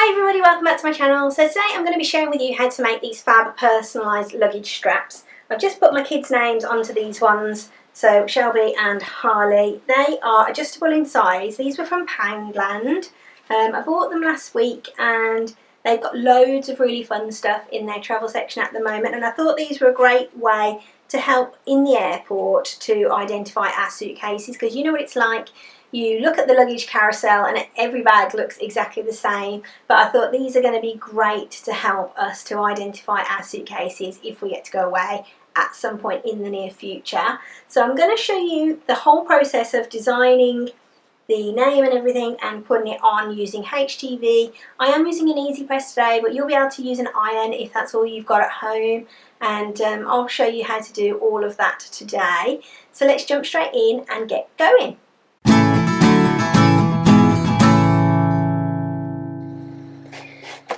Hi everybody, welcome back to my channel. So today I'm going to be sharing with you how to make these fab personalised luggage straps. I've just put my kids' names onto these ones, so Shelby and Harley. They are adjustable in size. These were from Poundland. I bought them last week and they've got loads of really fun stuff in their travel section at the moment, and I thought these were a great way to help in the airport to identify our suitcases, because you know what it's like. You look at the luggage carousel and every bag looks exactly the same, but I thought these are going to be great to help us to identify our suitcases if we get to go away at some point in the near future. So I'm going to show you the whole process of designing the name and everything and putting it on using HTV. I am using an easy press today, but you'll be able to use an iron if that's all you've got at home, and I'll show you how to do all of that today. So let's jump straight in and get going.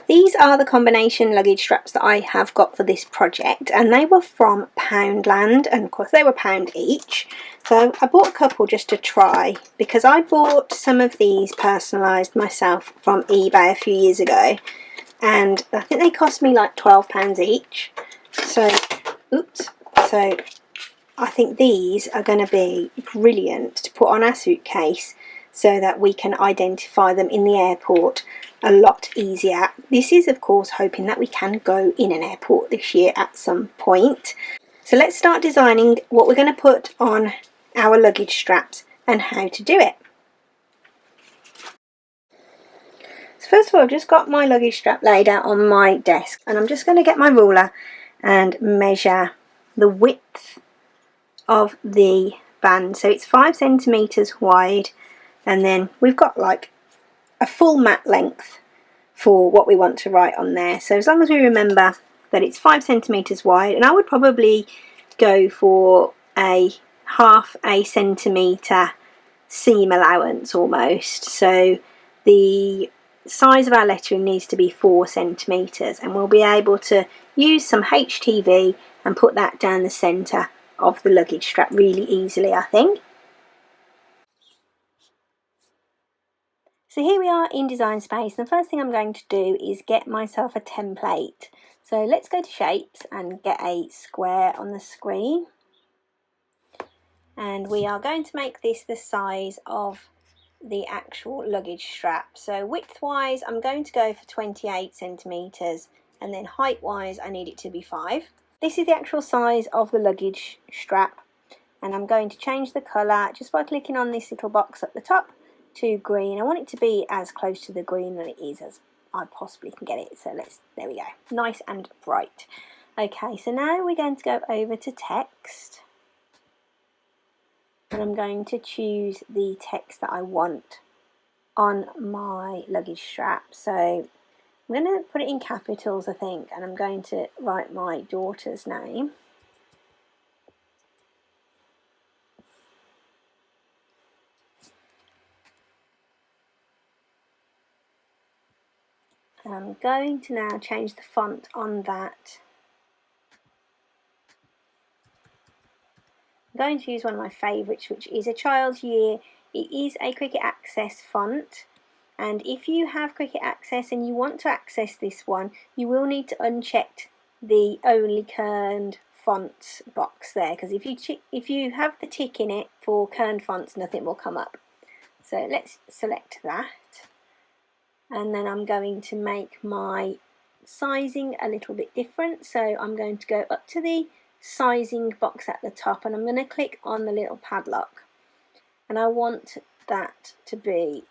These are the combination luggage straps that I have got for this project, and they were from Poundland, and of course they were £1 each. So I bought a couple just to try, because I bought some of these personalised myself from eBay a few years ago, and I think they cost me like £12 each. So, so I think these are going to be brilliant to put on our suitcase so that we can identify them in the airport a lot easier. This is of course hoping that we can go in an airport this year at some point. So let's start designing what we're going to put on our luggage straps and how to do it. So first of all, I've just got my luggage strap laid out on my desk, and I'm just going to get my ruler and measure the width of the band. So it's 5 centimeters wide, and then we've got like a full mat length for what we want to write on there. So as long as we remember that it's 5 centimeters wide, and I would probably go for a half a centimeter seam allowance almost. So the size of our lettering needs to be 4 centimeters, and we'll be able to use some HTV and put that down the center of the luggage strap really easily, I think. So here we are in Design Space, and the first thing I'm going to do is get myself a template. So let's go to Shapes and get a square on the screen. And we are going to make this the size of the actual luggage strap. So width-wise, I'm going to go for 28 centimeters, and then height-wise, I need it to be 5. This is the actual size of the luggage strap, and I'm going to change the colour just by clicking on this little box at the top to green. I want it to be as close to the green that it is as I possibly can get it. So there we go, nice and bright. Okay, so now we're going to go over to text, and I'm going to choose the text that I want on my luggage strap. So I'm going to put it in capitals, I think, and I'm going to write my daughter's name. I'm going to now change the font on that. I'm going to use one of my favourites, which is a Child's Year. It is a Cricut Access font, and if you have Cricut Access and you want to access this one, you will need to uncheck the Only Kerned Fonts box there, because if you have the tick in it for kerned fonts, nothing will come up. So let's select that. And then I'm going to make my sizing a little bit different. So I'm going to go up to the sizing box at the top, and I'm going to click on the little padlock. And I want that to be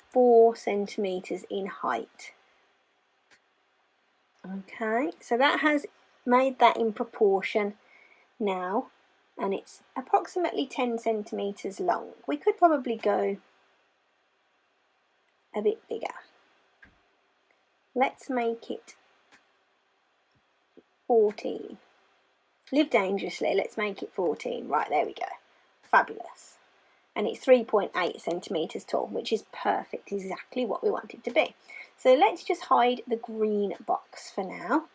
4 centimeters in height. Okay, so that has made that in proportion now, and it's approximately 10 centimeters long. We could probably go a bit bigger. Let's make it 14. Live dangerously, let's make it 14. Right, there we go. Fabulous. And it's 3.8 centimeters tall, which is perfect, exactly what we want it to be. So let's just hide the green box for now.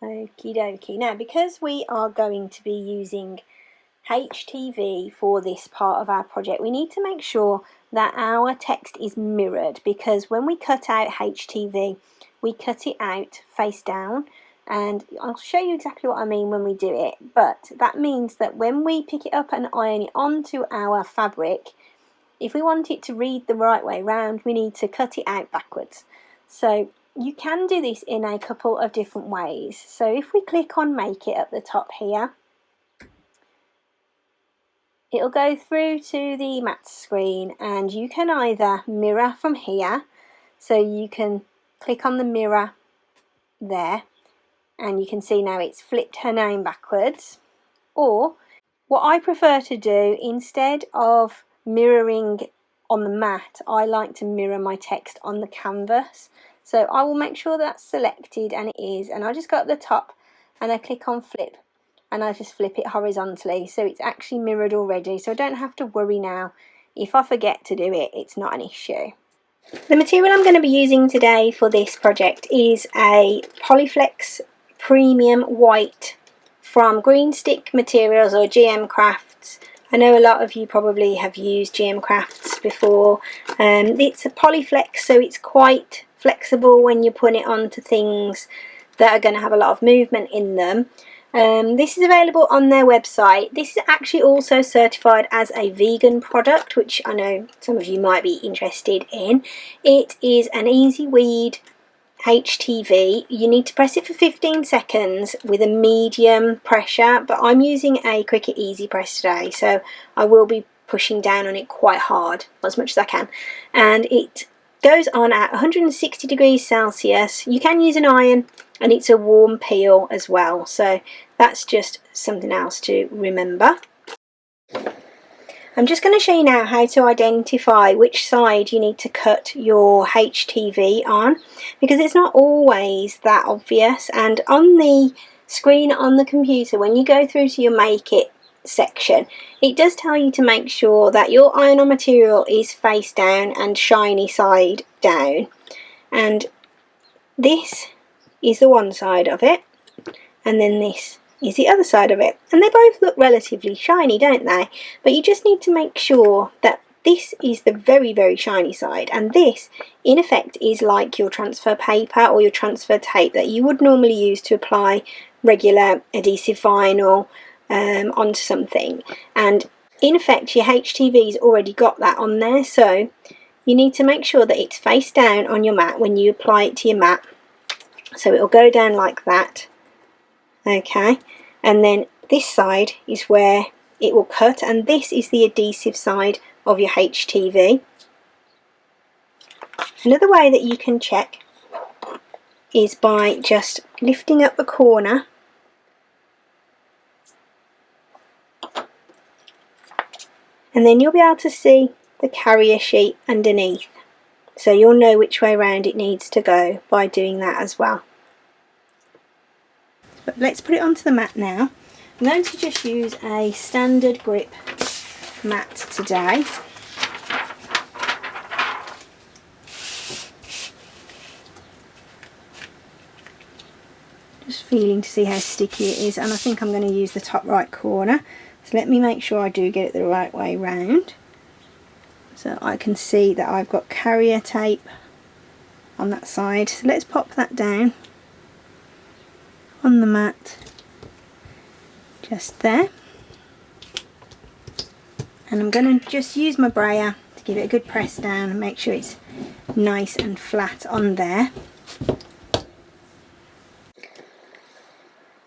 Okie dokie. Now, because we are going to be using HTV for this part of our project. We need to make sure that our text is mirrored, because when we cut out HTV, we cut it out face down, and I'll show you exactly what I mean when we do it. But that means that when we pick it up and iron it onto our fabric, if we want it to read the right way round, we need to cut it out backwards. So you can do this in a couple of different ways. So if we click on Make It at the top here, it'll go through to the matte screen, and you can either mirror from here, so you can click on the mirror there and you can see now it's flipped her name backwards. Or what I prefer to do, instead of mirroring on the mat, I like to mirror my text on the canvas. So I will make sure that's selected, and it is, and I just go up the top and I click on flip, and I just flip it horizontally, so it's actually mirrored already, so I don't have to worry now. If I forget to do it, it's not an issue. The material I'm going to be using today for this project is a Polyflex Premium White from Green Stick Materials or GM Crafts. I know a lot of you probably have used GM Crafts before. It's a Polyflex, so it's quite flexible when you put it onto things that are going to have a lot of movement in them. This is available on their website. This is actually also certified as a vegan product, which I know some of you might be interested in. It is an easy weed HTV. You need to press it for 15 seconds with a medium pressure, but I'm using a Cricut Easy Press today, so I will be pushing down on it quite hard, as much as I can. And it goes on at 160 degrees Celsius. You can use an iron, and it's a warm peel as well, so that's just something else to remember. I'm just going to show you now how to identify which side you need to cut your HTV on, because it's not always that obvious. And on the screen on the computer, when you go through to your Make It section, it does tell you to make sure that your iron-on material is face down and shiny side down, and this is the one side of it, and then this is the other side of it, and they both look relatively shiny, don't they? But you just need to make sure that this is the very, very shiny side, and this in effect is like your transfer paper or your transfer tape that you would normally use to apply regular adhesive vinyl onto something. And in effect your HTV's already got that on there, so you need to make sure that it's face down on your mat when you apply it to your mat, so it'll go down like that. Okay, and then this side is where it will cut, and this is the adhesive side of your HTV. Another way that you can check is by just lifting up the corner and then you'll be able to see the carrier sheet underneath, so you'll know which way around it needs to go by doing that as well. But let's put it onto the mat now. I'm going to just use a standard grip mat today. Just feeling to see how sticky it is, and I think I'm going to use the top right corner. So let me make sure I do get it the right way round, so I can see that I've got carrier tape on that side. So let's pop that down on the mat just there, and I'm going to just use my brayer to give it a good press down and make sure it's nice and flat on there.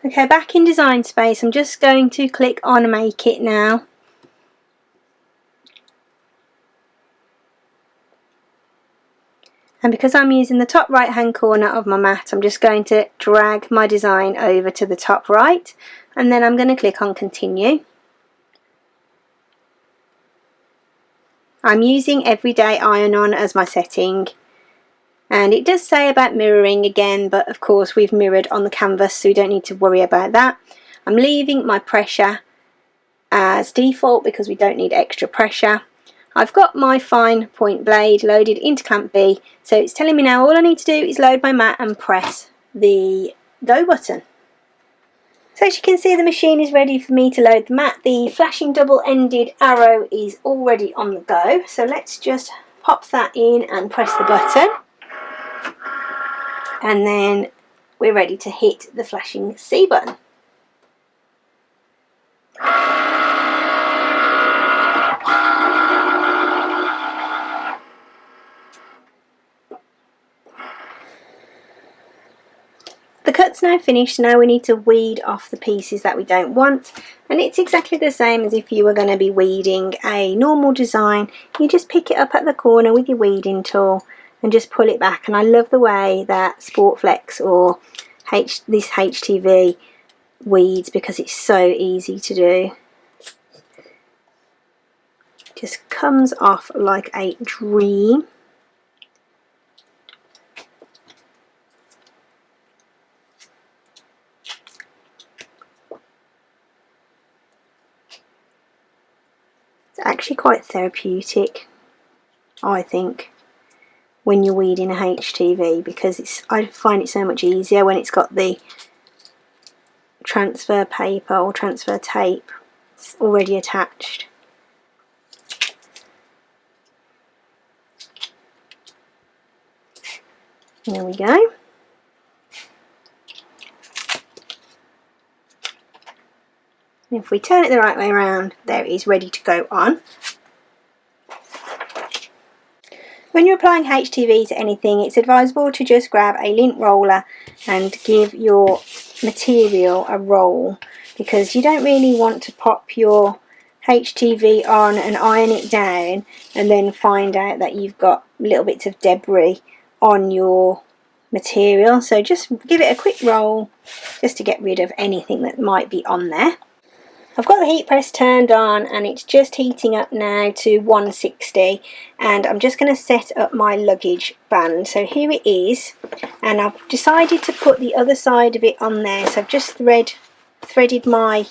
Okay, back in Design Space, I'm just going to click on Make It now. And because I'm using the top right hand corner of my mat, I'm just going to drag my design over to the top right, and then I'm going to click on Continue. I'm using Everyday Iron On as my setting, and it does say about mirroring again, but of course we've mirrored on the canvas, so we don't need to worry about that. I'm leaving my pressure as default because we don't need extra pressure. I've got my fine point blade loaded into clamp B, so it's telling me now all I need to do is load my mat and press the go button. So as you can see, the machine is ready for me to load the mat. The flashing double-ended arrow is already on the go. So let's just pop that in and press the button. And then we're ready to hit the flashing C button. The cut's now finished. Now we need to weed off the pieces that we don't want, and it's exactly the same as if you were going to be weeding a normal design. You just pick it up at the corner with your weeding tool and just pull it back. And I love the way that Sportflex or this HTV weeds, because it's so easy to do. Just comes off like a dream. It's actually quite therapeutic, I think, when you're weeding a HTV, because I find it so much easier when it's got the transfer paper or transfer tape already attached. There we go. And if we turn it the right way around, there it is, ready to go on. When you're applying HTV to anything, it's advisable to just grab a lint roller and give your material a roll, because you don't really want to pop your HTV on and iron it down and then find out that you've got little bits of debris on your material. So just give it a quick roll just to get rid of anything that might be on there. I've got the heat press turned on and it's just heating up now to 160, and I'm just going to set up my luggage band. So here it is, and I've decided to put the other side of it on there. So I've just threaded my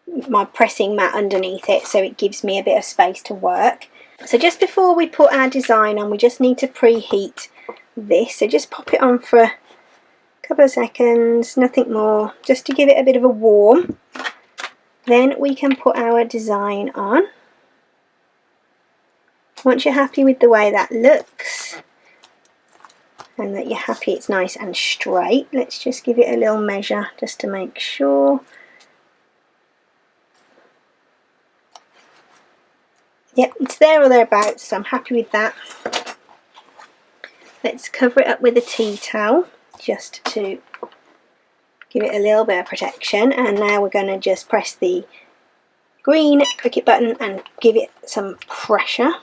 my pressing mat underneath it, so it gives me a bit of space to work. So just before we put our design on, we just need to preheat this. So just pop it on for a couple of seconds, nothing more, just to give it a bit of a warm. Then we can put our design on. Once you're happy with the way that looks and that you're happy it's nice and straight, let's just give it a little measure just to make sure. Yep, it's there or thereabouts, so I'm happy with that. Let's cover it up with a tea towel just to give it a little bit of protection, and now we're going to just press the green Cricut button and give it some pressure.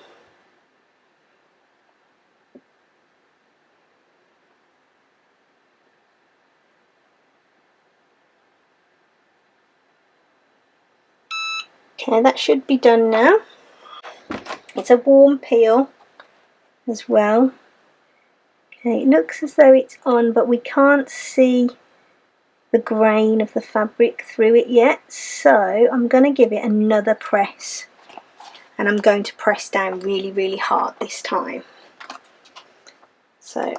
Okay, that should be done now. It's a warm peel as well. Okay, it looks as though it's on, but we can't see the grain of the fabric through it yet, so I'm going to give it another press, and I'm going to press down really, really hard this time. So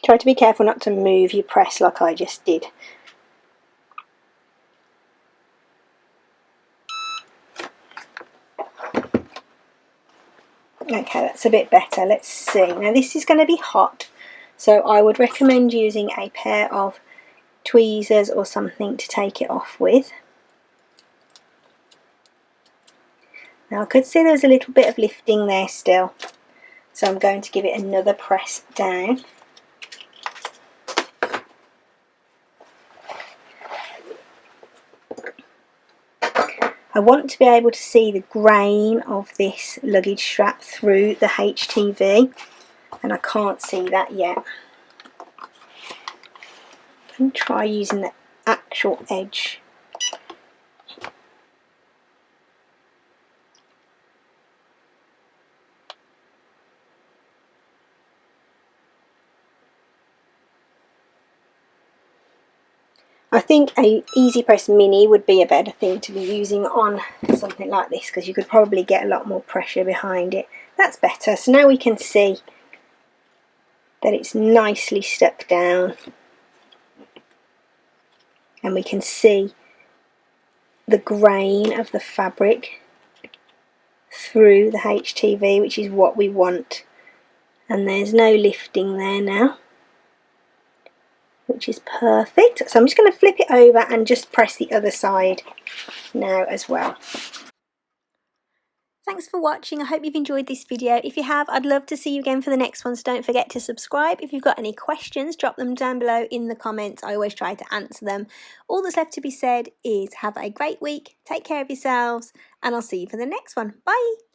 try to be careful not to move your press like I just did. Okay, that's a bit better. Let's see. Now this is going to be hot, so I would recommend using a pair of tweezers or something to take it off with. Now I could see there was a little bit of lifting there still, so I'm going to give it another press down. I want to be able to see the grain of this luggage strap through the HTV, and I can't see that yet. I'm going to try using the actual edge. I think a Easy Press Mini would be a better thing to be using on something like this, because you could probably get a lot more pressure behind it. That's better. So now we can see that it's nicely stuck down, and we can see the grain of the fabric through the HTV, which is what we want. And there's no lifting there now, which is perfect. So I'm just going to flip it over and just press the other side now as well. Thanks for watching. I hope you've enjoyed this video. If you have, I'd love to see you again for the next one, so don't forget to subscribe. If you've got any questions, drop them down below in the comments. I always try to answer them. All that's left to be said is have a great week, take care of yourselves, and I'll see you for the next one. Bye!